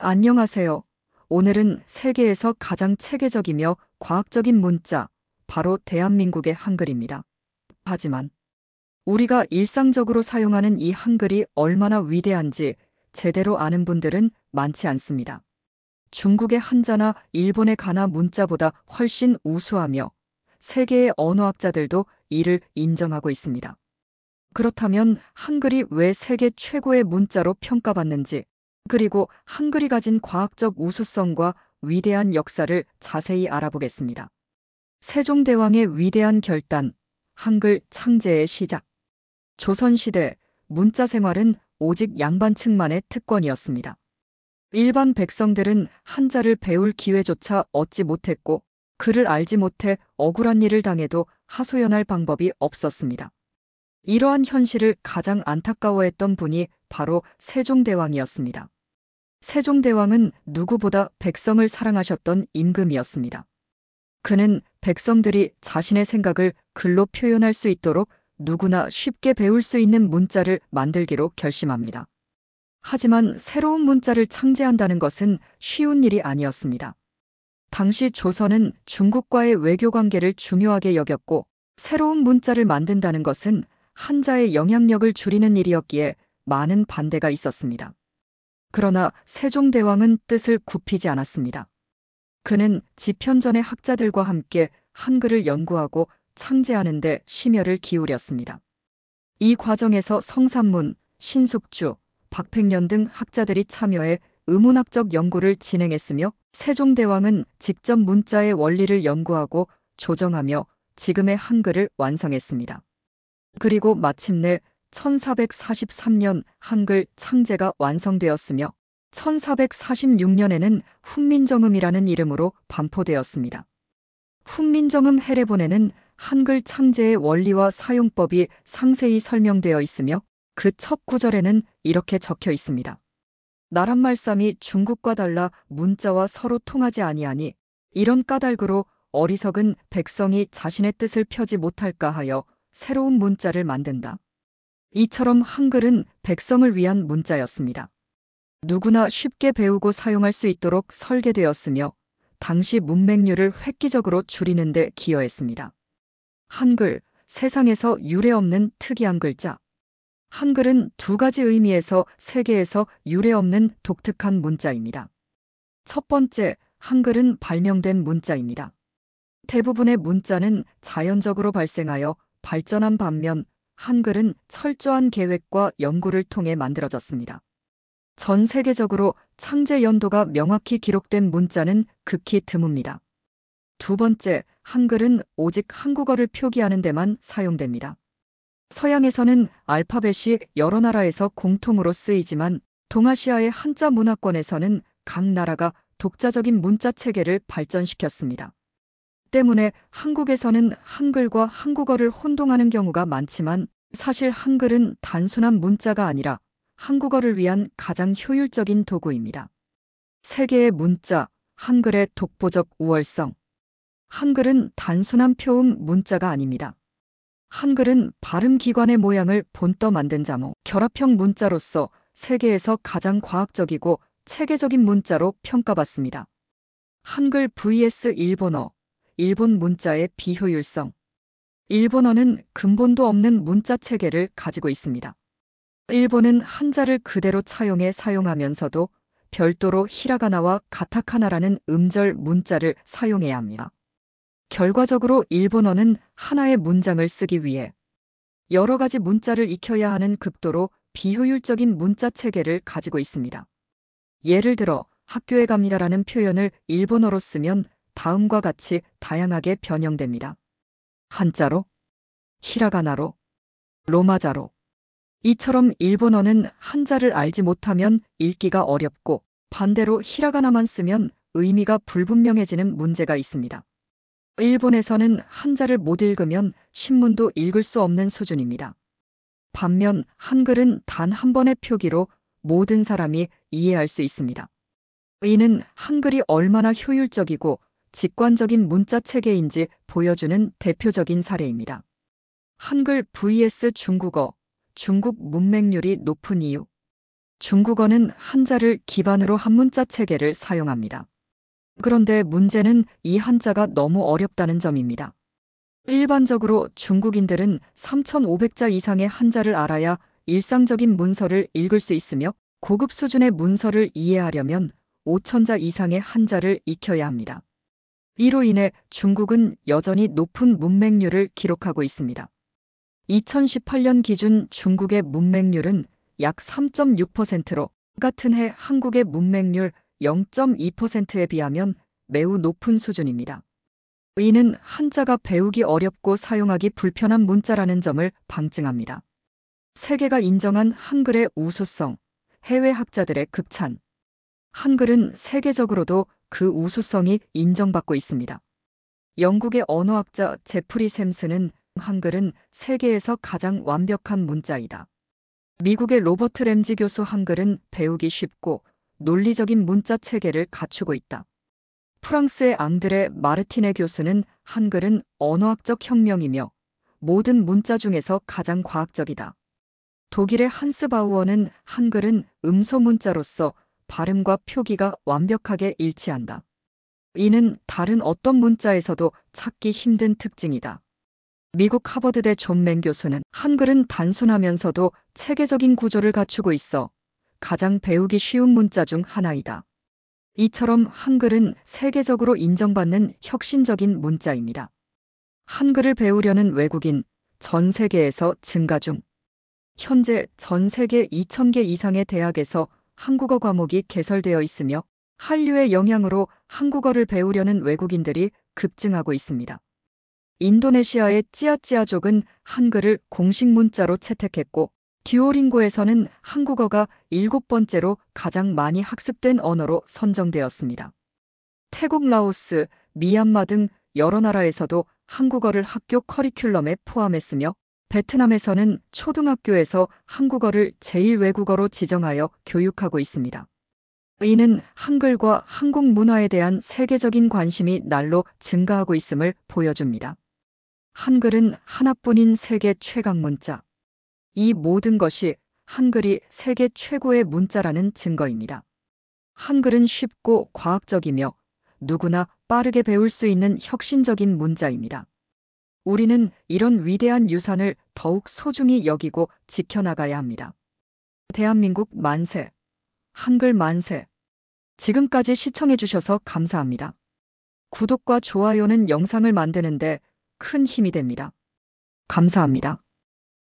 안녕하세요. 오늘은 세계에서 가장 체계적이며 과학적인 문자, 바로 대한민국의 한글입니다. 하지만 우리가 일상적으로 사용하는 이 한글이 얼마나 위대한지 제대로 아는 분들은 많지 않습니다. 중국의 한자나 일본의 가나 문자보다 훨씬 우수하며 세계의 언어학자들도 이를 인정하고 있습니다. 그렇다면 한글이 왜 세계 최고의 문자로 평가받는지, 그리고 한글이 가진 과학적 우수성과 위대한 역사를 자세히 알아보겠습니다. 세종대왕의 위대한 결단, 한글 창제의 시작. 조선시대 문자 생활은 오직 양반층만의 특권이었습니다. 일반 백성들은 한자를 배울 기회조차 얻지 못했고, 글을 알지 못해 억울한 일을 당해도 하소연할 방법이 없었습니다. 이러한 현실을 가장 안타까워했던 분이 바로 세종대왕이었습니다. 세종대왕은 누구보다 백성을 사랑하셨던 임금이었습니다. 그는 백성들이 자신의 생각을 글로 표현할 수 있도록 누구나 쉽게 배울 수 있는 문자를 만들기로 결심합니다. 하지만 새로운 문자를 창제한다는 것은 쉬운 일이 아니었습니다. 당시 조선은 중국과의 외교 관계를 중요하게 여겼고, 새로운 문자를 만든다는 것은 한자의 영향력을 줄이는 일이었기에 많은 반대가 있었습니다. 그러나 세종대왕은 뜻을 굽히지 않았습니다. 그는 지편전의 학자들과 함께 한글을 연구하고 창제하는 데 심혈을 기울였습니다. 이 과정에서 성산문, 신숙주, 박팽년 등 학자들이 참여해 의문학적 연구를 진행했으며, 세종대왕은 직접 문자의 원리를 연구하고 조정하며 지금의 한글을 완성했습니다. 그리고 마침내 1443년 한글 창제가 완성되었으며, 1446년에는 훈민정음이라는 이름으로 반포되었습니다. 훈민정음 해례본에는 한글 창제의 원리와 사용법이 상세히 설명되어 있으며, 그 첫 구절에는 이렇게 적혀 있습니다. 나란 말씀이 중국과 달라 문자와 서로 통하지 아니하니, 이런 까닭으로 어리석은 백성이 자신의 뜻을 펴지 못할까 하여 새로운 문자를 만든다. 이처럼 한글은 백성을 위한 문자였습니다. 누구나 쉽게 배우고 사용할 수 있도록 설계되었으며, 당시 문맹률을 획기적으로 줄이는 데 기여했습니다. 한글, 세상에서 유례없는 특이한 글자. 한글은 두 가지 의미에서 세계에서 유례없는 독특한 문자입니다. 첫 번째, 한글은 발명된 문자입니다. 대부분의 문자는 자연적으로 발생하여 발전한 반면, 한글은 철저한 계획과 연구를 통해 만들어졌습니다. 전 세계적으로 창제 연도가 명확히 기록된 문자는 극히 드뭅니다. 두 번째, 한글은 오직 한국어를 표기하는 데만 사용됩니다. 서양에서는 알파벳이 여러 나라에서 공통으로 쓰이지만, 동아시아의 한자 문화권에서는 각 나라가 독자적인 문자 체계를 발전시켰습니다. 때문에 한국에서는 한글과 한국어를 혼동하는 경우가 많지만, 사실 한글은 단순한 문자가 아니라 한국어를 위한 가장 효율적인 도구입니다. 세계의 문자, 한글의 독보적 우월성. 한글은 단순한 표음 문자가 아닙니다. 한글은 발음기관의 모양을 본떠 만든 자모, 결합형 문자로서 세계에서 가장 과학적이고 체계적인 문자로 평가받습니다. 한글 vs 일본어, 일본 문자의 비효율성. 일본어는 근본도 없는 문자 체계를 가지고 있습니다. 일본은 한자를 그대로 차용해 사용하면서도 별도로 히라가나와 가타카나라는 음절 문자를 사용해야 합니다. 결과적으로 일본어는 하나의 문장을 쓰기 위해 여러 가지 문자를 익혀야 하는 극도로 비효율적인 문자 체계를 가지고 있습니다. 예를 들어 학교에 갑니다라는 표현을 일본어로 쓰면 다음과 같이 다양하게 변형됩니다. 한자로, 히라가나로, 로마자로. 이처럼 일본어는 한자를 알지 못하면 읽기가 어렵고, 반대로 히라가나만 쓰면 의미가 불분명해지는 문제가 있습니다. 일본에서는 한자를 못 읽으면 신문도 읽을 수 없는 수준입니다. 반면 한글은 단 한 번의 표기로 모든 사람이 이해할 수 있습니다. 이는 한글이 얼마나 효율적이고 직관적인 문자 체계인지 보여주는 대표적인 사례입니다. 한글 vs 중국어, 중국 문맹률이 높은 이유. 중국어는 한자를 기반으로 한 문자 체계를 사용합니다. 그런데 문제는 이 한자가 너무 어렵다는 점입니다. 일반적으로 중국인들은 3,500자 이상의 한자를 알아야 일상적인 문서를 읽을 수 있으며 고급 수준의 문서를 이해하려면 5,000자 이상의 한자를 익혀야 합니다. 이로 인해 중국은 여전히 높은 문맹률을 기록하고 있습니다. 2018년 기준 중국의 문맹률은 약 3.6%로 같은 해 한국의 문맹률 0.2%에 비하면 매우 높은 수준입니다. 이는 한자가 배우기 어렵고 사용하기 불편한 문자라는 점을 방증합니다. 세계가 인정한 한글의 우수성, 해외 학자들의 극찬. 한글은 세계적으로도 그 우수성이 인정받고 있습니다. 영국의 언어학자 제프리 샘스는 한글은 세계에서 가장 완벽한 문자이다. 미국의 로버트 램지 교수 한글은 배우기 쉽고 논리적인 문자 체계를 갖추고 있다. 프랑스의 앙드레 마르티네 교수는 한글은 언어학적 혁명이며 모든 문자 중에서 가장 과학적이다. 독일의 한스 바우어는 한글은 음소 문자로서 발음과 표기가 완벽하게 일치한다. 이는 다른 어떤 문자에서도 찾기 힘든 특징이다. 미국 하버드대 존 맨 교수는 한글은 단순하면서도 체계적인 구조를 갖추고 있어 가장 배우기 쉬운 문자 중 하나이다. 이처럼 한글은 세계적으로 인정받는 혁신적인 문자입니다. 한글을 배우려는 외국인 전 세계에서 증가 중. 현재 전 세계 2,000개 이상의 대학에서 한국어 과목이 개설되어 있으며 한류의 영향으로 한국어를 배우려는 외국인들이 급증하고 있습니다. 인도네시아의 찌아찌아족은 한글을 공식 문자로 채택했고 듀오링고에서는 한국어가 7번째로 가장 많이 학습된 언어로 선정되었습니다. 태국, 라오스, 미얀마 등 여러 나라에서도 한국어를 학교 커리큘럼에 포함했으며 베트남에서는 초등학교에서 한국어를 제1외국어로 지정하여 교육하고 있습니다. 이는 한글과 한국 문화에 대한 세계적인 관심이 날로 증가하고 있음을 보여줍니다. 한글은 하나뿐인 세계 최강 문자. 이 모든 것이 한글이 세계 최고의 문자라는 증거입니다. 한글은 쉽고 과학적이며 누구나 빠르게 배울 수 있는 혁신적인 문자입니다. 우리는 이런 위대한 유산을 더욱 소중히 여기고 지켜나가야 합니다. 대한민국 만세! 한글 만세! 지금까지 시청해주셔서 감사합니다. 구독과 좋아요는 영상을 만드는데 큰 힘이 됩니다. 감사합니다.